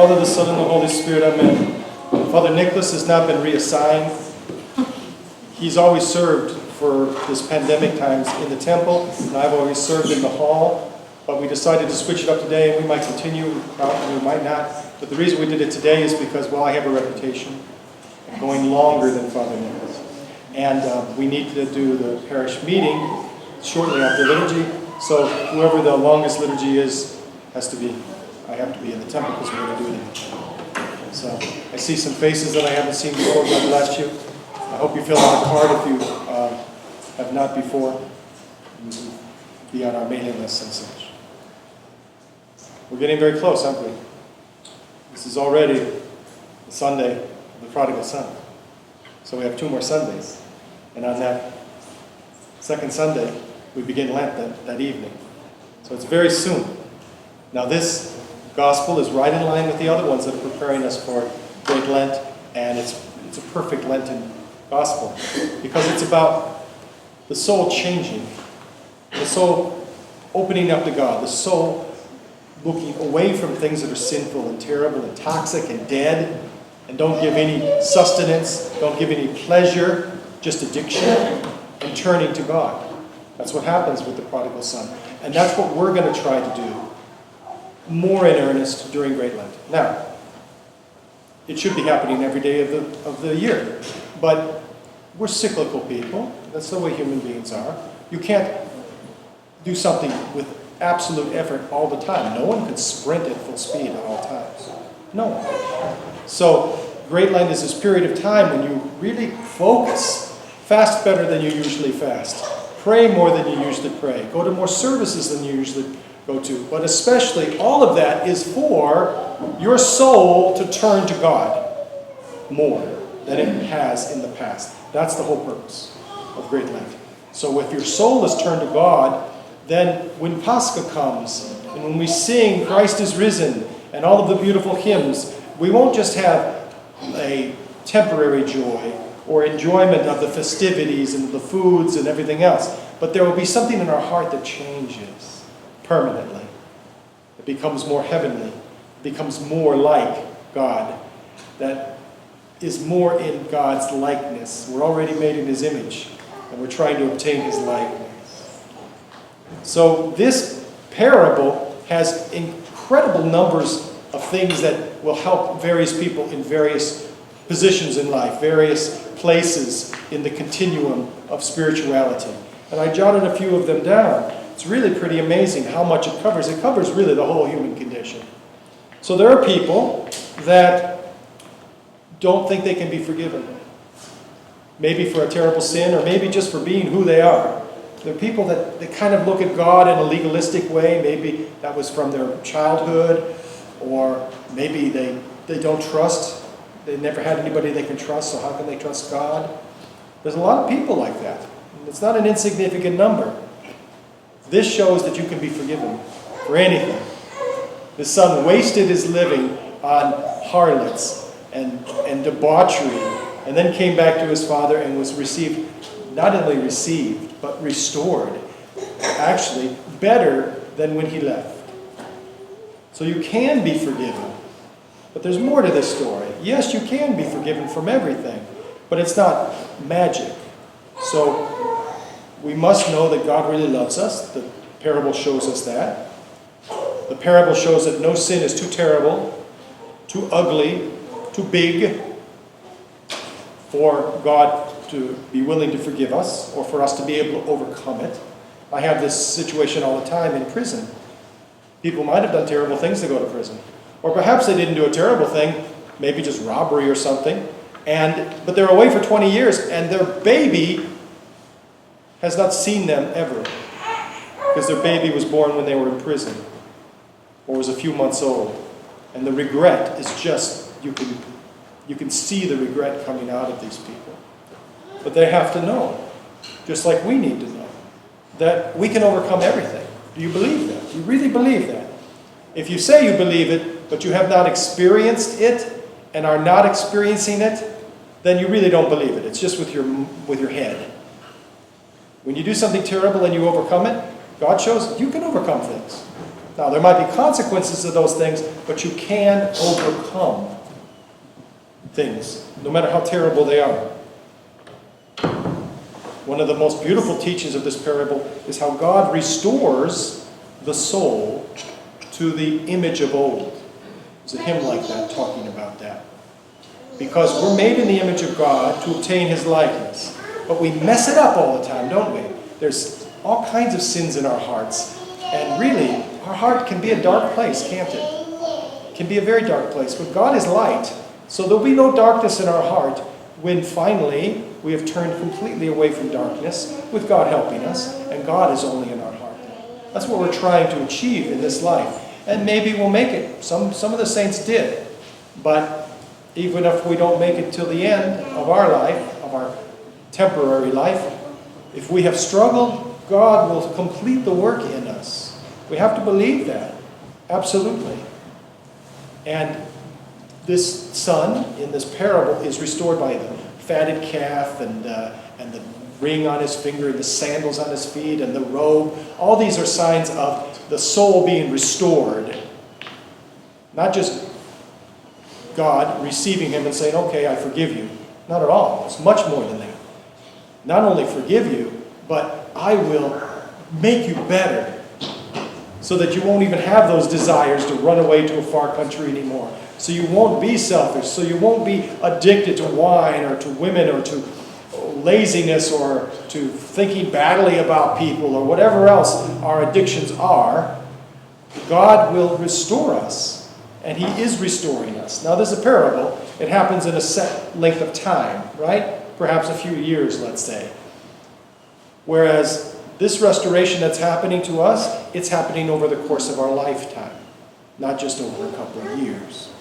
Father, the Son, and the Holy Spirit, amen. Father Nicholas has not been reassigned. He's always served for this pandemic times in the temple, and I've always served in the hall, but we decided to switch it up today, and we might continue, we might not. But the reason we did it today is because, well, I have a reputation of going longer than Father Nicholas. And we need to do the parish meeting shortly after liturgy, so whoever the longest liturgy is has to be, I have to be in the temple because we're going to do it in the temple. So I see some faces that I haven't seen before. God bless you. I hope you fill out a card if you have not before. Be on our mailing list and such. We're getting very close, aren't we? This is already the Sunday of the Prodigal Son. So we have 2 more Sundays. And on that second Sunday, we begin Lent that evening. So it's very soon. Now this gospel is right in line with the other ones that are preparing us for Great Lent, and it's a perfect Lenten gospel because it's about the soul changing, the soul opening up to God, the soul looking away from things that are sinful and terrible and toxic and dead and don't give any sustenance, don't give any pleasure, just addiction, and turning to God. That's what happens with the Prodigal Son. And that's what we're going to try to do more in earnest during Great Lent. Now, it should be happening every day of the year, but we're cyclical people. That's the way human beings are. You can't do something with absolute effort all the time. No one can sprint at full speed at all times. No one. So, Great Lent is this period of time when you really focus. Fast better than you usually fast. Pray more than you usually pray. Go to more services than you usually go to. But especially, all of that is for your soul to turn to God more than it has in the past. That's the whole purpose of Great Lent. So if your soul is turned to God, then when Pascha comes, and when we sing Christ is risen, and all of the beautiful hymns, we won't just have a temporary joy or enjoyment of the festivities and the foods and everything else, but there will be something in our heart that changes permanently. It becomes more heavenly. It becomes more like God. That is more in God's likeness. We're already made in His image, and we're trying to obtain His likeness. So this parable has incredible numbers of things that will help various people in various positions in life, various places in the continuum of spirituality. And I jotted a few of them down. It's really pretty amazing how much it covers. It covers really the whole human condition. So there are people that don't think they can be forgiven. Maybe for a terrible sin, or maybe just for being who they are. There are people that they kind of look at God in a legalistic way. Maybe that was from their childhood, or maybe they don't trust. They never had anybody they can trust, so how can they trust God? There's a lot of people like that. It's not an insignificant number. This shows that you can be forgiven for anything. The son wasted his living on harlots and debauchery, and then came back to his father and was received, not only received, but restored, actually better than when he left. So you can be forgiven. But there's more to this story. Yes, you can be forgiven from everything, but it's not magic. So we must know that God really loves us. The parable shows us that. The parable shows that no sin is too terrible, too ugly, too big for God to be willing to forgive us or for us to be able to overcome it. I have this situation all the time in prison. People might have done terrible things to go to prison. Or perhaps they didn't do a terrible thing, maybe just robbery or something, but they're away for 20 years and their baby has not seen them ever because their baby was born when they were in prison or was a few months old. And the regret is just, you can see the regret coming out of these people. But they have to know, just like we need to know, that we can overcome everything. Do you believe that? Do you really believe that? If you say you believe it, but you have not experienced it and are not experiencing it, then you really don't believe it. It's just with your head. When you do something terrible and you overcome it, God shows you can overcome things. Now, there might be consequences to those things, but you can overcome things, no matter how terrible they are. One of the most beautiful teachings of this parable is how God restores the soul to the image of old. There's a hymn like that talking about that. Because we're made in the image of God to obtain His likeness. But we mess it up all the time, don't we? There's all kinds of sins in our hearts. And really, our heart can be a dark place, can't it? It can be a very dark place. But God is light. So there'll be no darkness in our heart when finally we have turned completely away from darkness, with God helping us, and God is only in our heart. That's what we're trying to achieve in this life. And maybe we'll make it. Some of the saints did. But even if we don't make it till the end of our life, of our temporary life, if we have struggled, God will complete the work in us. We have to believe that. Absolutely. And this son in this parable is restored by the fatted calf and the ring on his finger and the sandals on his feet and the robe. All these are signs of the soul being restored. Not just God receiving him and saying, okay, I forgive you. Not at all. It's much more than that. Not only forgive you, but I will make you better so that you won't even have those desires to run away to a far country anymore. So you won't be selfish. So you won't be addicted to wine or to women or to laziness or to thinking badly about people or whatever else our addictions are. God will restore us, and He is restoring us. Now, this is a parable. It happens in a set length of time, right? Perhaps a few years, let's say. Whereas this restoration that's happening to us, it's happening over the course of our lifetime, not just over a couple of years.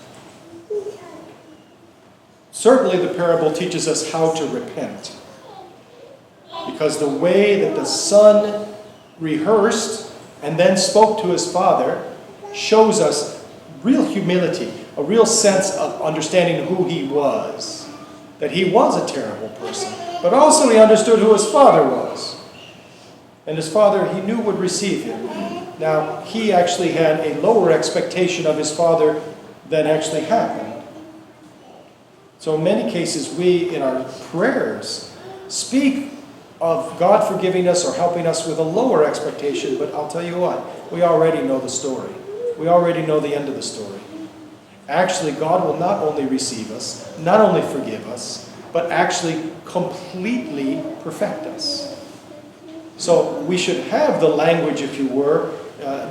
Certainly, the parable teaches us how to repent. Because the way that the son rehearsed and then spoke to his father shows us real humility, a real sense of understanding who he was. That he was a terrible person. But also he understood who his father was. And his father, he knew, would receive him. Now, he actually had a lower expectation of his father than actually happened. So in many cases, we, in our prayers, speak of God forgiving us or helping us with a lower expectation, but I'll tell you what, we already know the story. We already know the end of the story. Actually, God will not only receive us, not only forgive us, but actually completely perfect us. So we should have the language, if you were,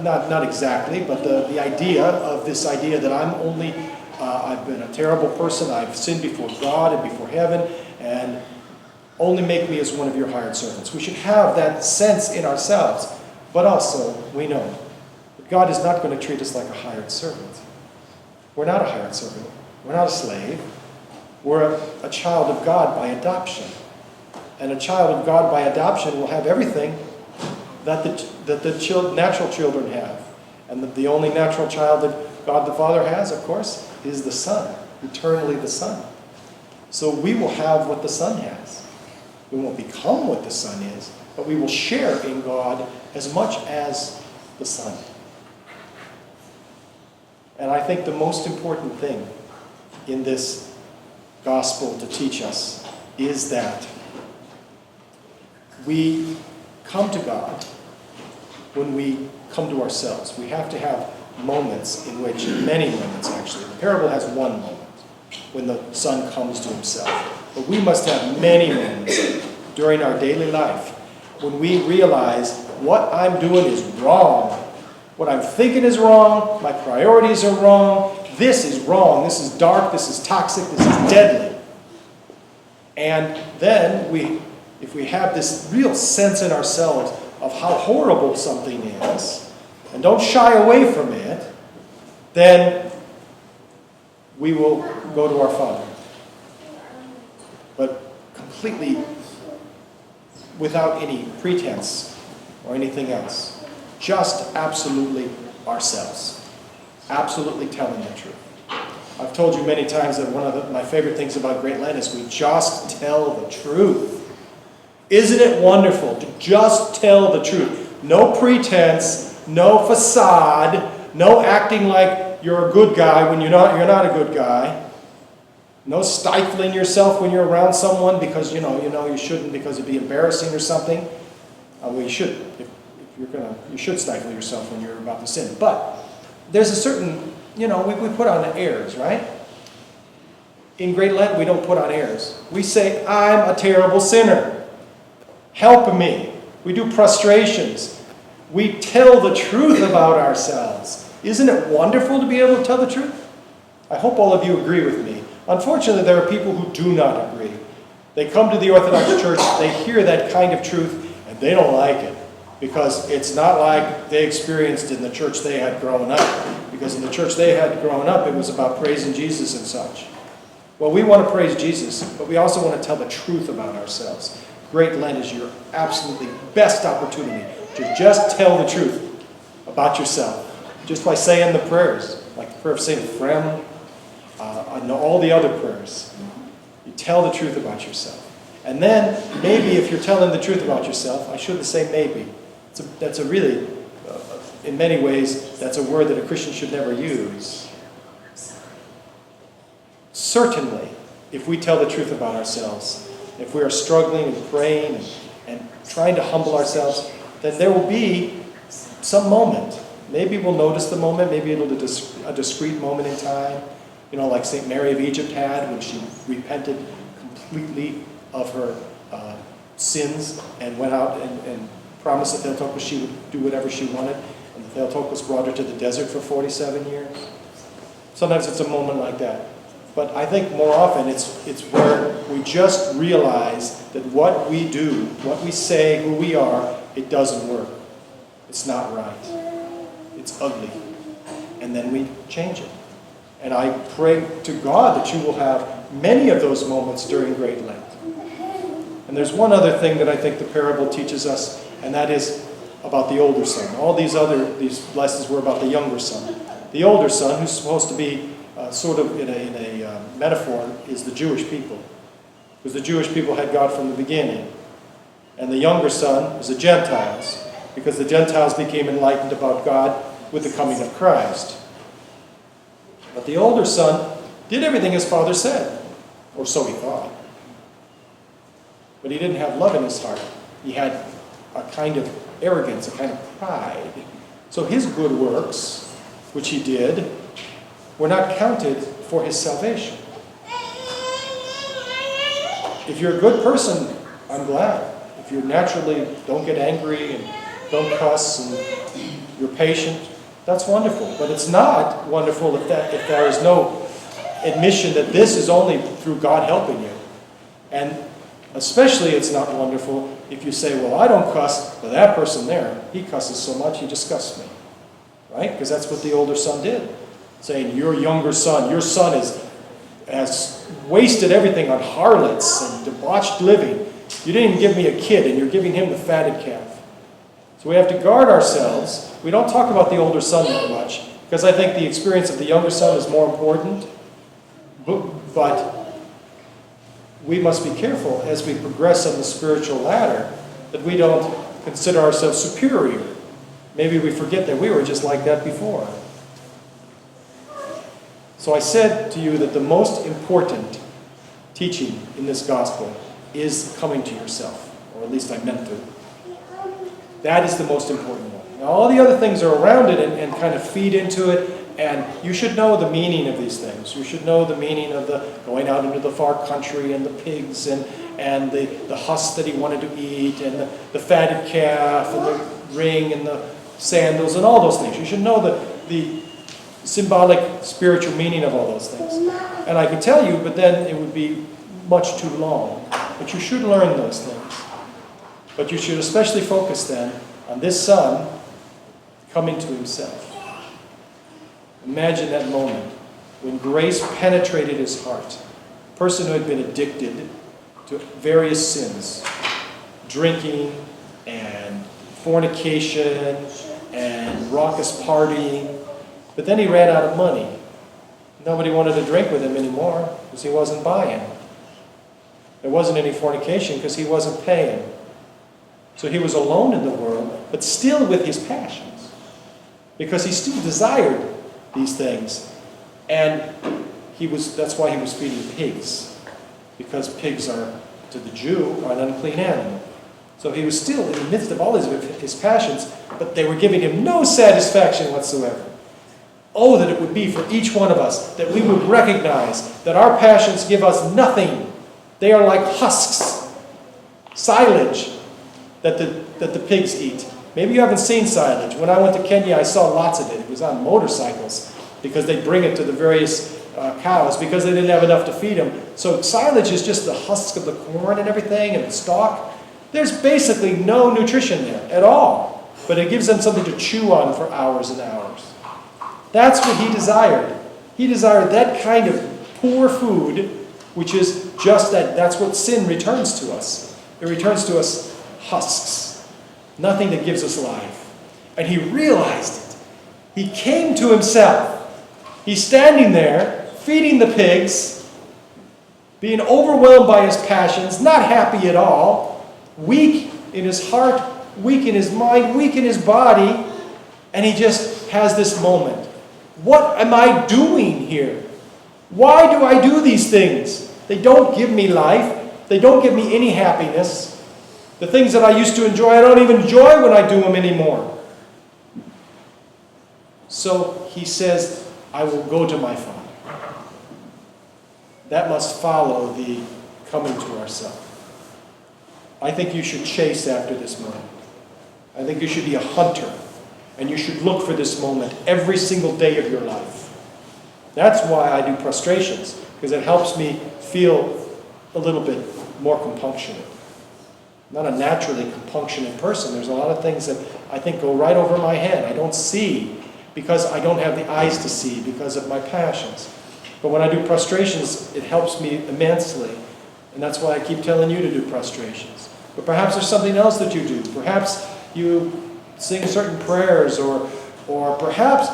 not exactly, but the idea of this idea that I've been a terrible person, I've sinned before God and before heaven, and only make me as one of your hired servants. We should have that sense in ourselves, but also we know that God is not going to treat us like a hired servant. We're not a hired servant. We're not a slave. We're a child of God by adoption. And a child of God by adoption will have everything that the natural children have. And the only natural child that God the Father has, of course, is the Son, eternally the Son. So we will have what the Son has. We won't become what the Son is, but we will share in God as much as the Son. And I think the most important thing in this gospel to teach us is that we come to God when we come to ourselves. We have to have moments in which, many moments actually, the parable has one moment when the son comes to himself. But we must have many moments during our daily life when we realize what I'm doing is wrong. What I'm thinking is wrong. My priorities are wrong. This is wrong. This is dark. This is toxic. This is deadly. And then if we have this real sense in ourselves of how horrible something is, and don't shy away from it, then we will go to our Father. But completely without any pretense or anything else. Just absolutely ourselves. Absolutely telling the truth. I've told you many times that one of my favorite things about Great Lent is we just tell the truth. Isn't it wonderful to just tell the truth? No pretense, No facade. No acting like you're a good guy when you're not a good guy. No stifling yourself when you're around someone because you shouldn't because it'd be embarrassing or something. Well, you should. You should stifle yourself when you're about to sin. But there's a certain, we put on airs, right? In Great Lent, we don't put on airs. We say, I'm a terrible sinner. Help me. We do prostrations. We tell the truth about ourselves. Isn't it wonderful to be able to tell the truth? I hope all of you agree with me. Unfortunately, there are people who do not agree. They come to the Orthodox Church, they hear that kind of truth, and they don't like it. Because it's not like they experienced in the church they had growing up. Because in the church they had growing up, it was about praising Jesus and such. Well, we want to praise Jesus, but we also want to tell the truth about ourselves. Great Lent is your absolutely best opportunity to just tell the truth about yourself. Just by saying the prayers, like the prayer of St. Ephrem, and all the other prayers. You tell the truth about yourself. And then, maybe if you're telling the truth about yourself, I shouldn't say maybe. That's a really, in many ways, that's a word that a Christian should never use. Certainly, if we tell the truth about ourselves, if we are struggling and praying and trying to humble ourselves, then there will be some moment. Maybe we'll notice the moment, maybe it'll be a discrete moment in time, like St. Mary of Egypt had when she repented completely of her sins and went out and promised the Theotokos she would do whatever she wanted. And the Theotokos brought her to the desert for 47 years. Sometimes it's a moment like that. But I think more often it's where we just realize that what we do, what we say, who we are, it doesn't work. It's not right. It's ugly. And then we change it. And I pray to God that you will have many of those moments during Great Lent. And there's one other thing that I think the parable teaches us, and that is about the older son. All these lessons were about the younger son. The older son, who's supposed to be sort of in a metaphor, is the Jewish people. Because the Jewish people had God from the beginning. And the younger son is the Gentiles, because the Gentiles became enlightened about God with the coming of Christ. But the older son did everything his father said, or so he thought. But he didn't have love in his heart. He had a kind of arrogance, a kind of pride. So his good works, which he did, were not counted for his salvation. If you're a good person, I'm glad. If you naturally don't get angry and don't cuss and you're patient, that's wonderful. But it's not wonderful if there is no admission that this is only through God helping you. And especially it's not wonderful if you say, well, I don't cuss, but that person there, he cusses so much, he disgusts me. Right? Because that's what the older son did. Saying, your younger son, your son has wasted everything on harlots and debauched living. You didn't even give me a kid, and you're giving him the fatted calf. So we have to guard ourselves. We don't talk about the older son that much, because I think the experience of the younger son is more important. But we must be careful as we progress on the spiritual ladder that we don't consider ourselves superior. Maybe we forget that we were just like that before. So I said to you that the most important teaching in this gospel is coming to yourself, or at least I meant to. That is the most important one. Now, all the other things are around it and kind of feed into it, and you should know the meaning of these things. You should know the meaning of the going out into the far country and the pigs and the husk that he wanted to eat and the fatted calf and the ring and the sandals and all those things. You should know the symbolic spiritual meaning of all those things. And I could tell you, but then it would be much too long. But you should learn those things. But you should especially focus then on this son coming to himself. Imagine that moment when grace penetrated his heart. A person who had been addicted to various sins, drinking and fornication and raucous partying. But then he ran out of money. Nobody wanted to drink with him anymore because he wasn't buying. There wasn't any fornication because he wasn't paying. So he was alone in the world, but still with his passions. because he still desired these things. And that's why he was feeding pigs, because pigs are, to the Jew, are an unclean animal. So he was still in the midst of all his passions, but they were giving him no satisfaction whatsoever. Oh, that it would be for each one of us, that we would recognize that our passions give us nothing. They are like husks, silage, that the pigs eat. Maybe you haven't seen silage. When I went to Kenya, I saw lots of it. It was on motorcycles, because they bring it to the various cows, because they didn't have enough to feed them. So silage is just the husk of the corn and everything, and the stalk. There's basically no nutrition there at all, but it gives them something to chew on for hours and hours. That's what he desired. He desired that kind of poor food, which is just that. That's what sin returns to us. It returns to us husks, nothing that gives us life. And he realized it. He came to himself. He's standing there, feeding the pigs, being overwhelmed by his passions, not happy at all, weak in his heart, weak in his mind, weak in his body, and he just has this moment. What am I doing here? Why do I do these things? They don't give me life. They don't give me any happiness. The things that I used to enjoy, I don't even enjoy when I do them anymore. So he says, I will go to my Father. That must follow the coming to ourselves. I think you should chase after this moment. I think you should be a hunter. And you should look for this moment every single day of your life. That's why I do prostrations, because it helps me feel a little bit more compunctionate. I'm not a naturally compunctionate person. There's a lot of things that I think go right over my head. I don't see because I don't have the eyes to see because of my passions. But when I do prostrations, it helps me immensely. And that's why I keep telling you to do prostrations. But perhaps there's something else that you do. Perhaps you sing certain prayers, or perhaps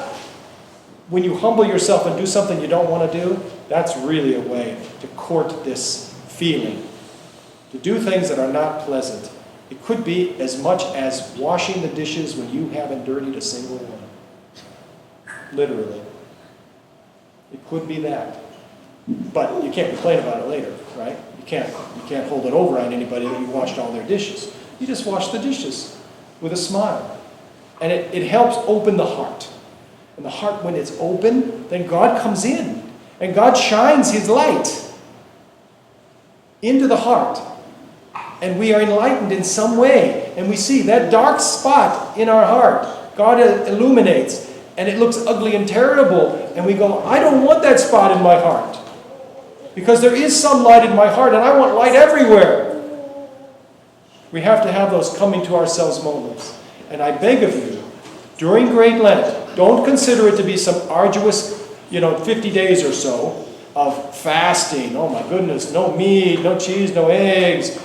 when you humble yourself and do something you don't want to do, that's really a way to court this feeling. To do things that are not pleasant. It could be as much as washing the dishes when you haven't dirtied a single one. Literally. It could be that. But you can't complain about it later, right? You can't hold it over on anybody that you washed all their dishes. You just wash the dishes with a smile. And it helps open the heart. And the heart, when it's open, then God comes in. And God shines his light into the heart. And we are enlightened in some way. And we see that dark spot in our heart. God illuminates. And it looks ugly and terrible. And we go, I don't want that spot in my heart. Because there is some light in my heart. And I want light everywhere. We have to have those coming to ourselves moments. And I beg of you, during Great Lent, don't consider it to be some arduous, 50 days or so of fasting. Oh my goodness, no meat, no cheese, no eggs,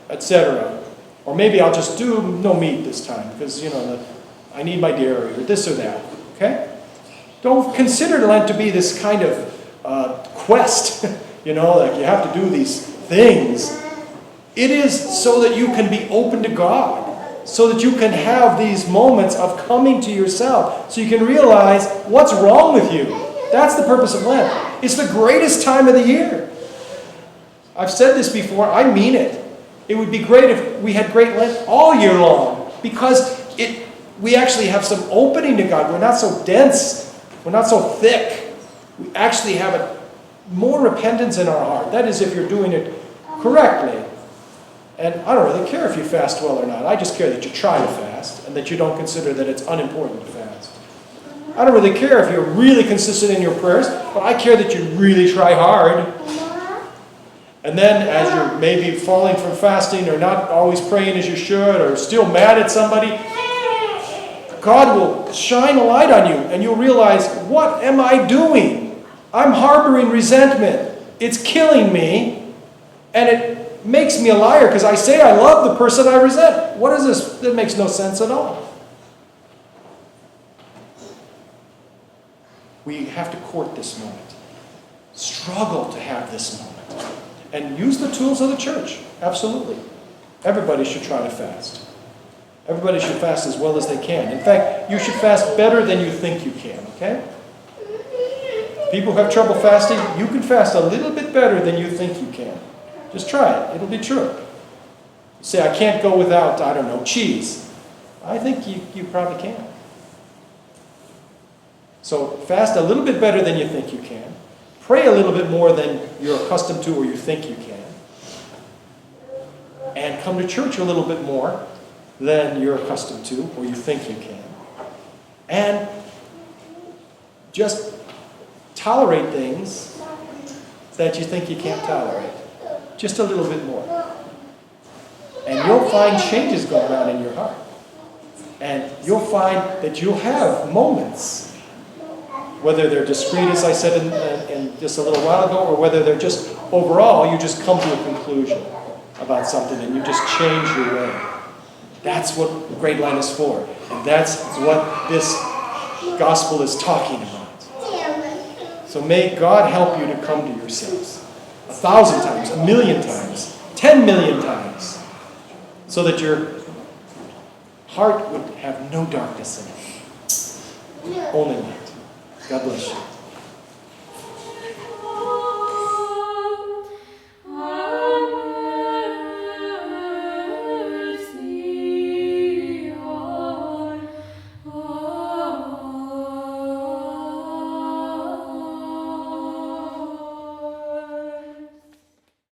etc. Or maybe I'll just do no meat this time because, I need my dairy or this or that. Okay? Don't consider Lent to be this kind of quest, like you have to do these things. It is so that you can be open to God. So that you can have these moments of coming to yourself. So you can realize what's wrong with you. That's the purpose of Lent. It's the greatest time of the year. I've said this before. I mean it. It would be great if we had Great Lent all year long. Because we actually have some opening to God. We're not so dense. We're not so thick. We actually have more repentance in our heart. That is if you're doing it correctly. And I don't really care if you fast well or not. I just care that you try to fast and that you don't consider that it's unimportant to fast. I don't really care if you're really consistent in your prayers, but I care that you really try hard. And then as you're maybe falling from fasting or not always praying as you should or still mad at somebody, God will shine a light on you and you'll realize, what am I doing? I'm harboring resentment. It's killing me. And it makes me a liar because I say I love the person I resent. What is this? That makes no sense at all. We have to court this moment. Struggle to have this moment. And use the tools of the church. Absolutely. Everybody should try to fast. Everybody should fast as well as they can. In fact, you should fast better than you think you can, okay? People who have trouble fasting, you can fast a little bit better than you think you can. Just try it. It'll be true. You say, I can't go without, I don't know, cheese. I think you probably can. So fast a little bit better than you think you can. Pray a little bit more than you're accustomed to or you think you can. And come to church a little bit more than you're accustomed to or you think you can. And just tolerate things that you think you can't tolerate. Just a little bit more. And you'll find changes going on in your heart. And you'll find that you'll have moments, whether they're discrete, as I said in just a little while ago, or whether they're just overall, you just come to a conclusion about something and you just change your way. That's what Great Lent is for. And that's what this gospel is talking about. So may God help you to come to yourselves 1,000 times, 1,000,000 times, 10 million times, so that your heart would have no darkness in it. Only light. God bless you.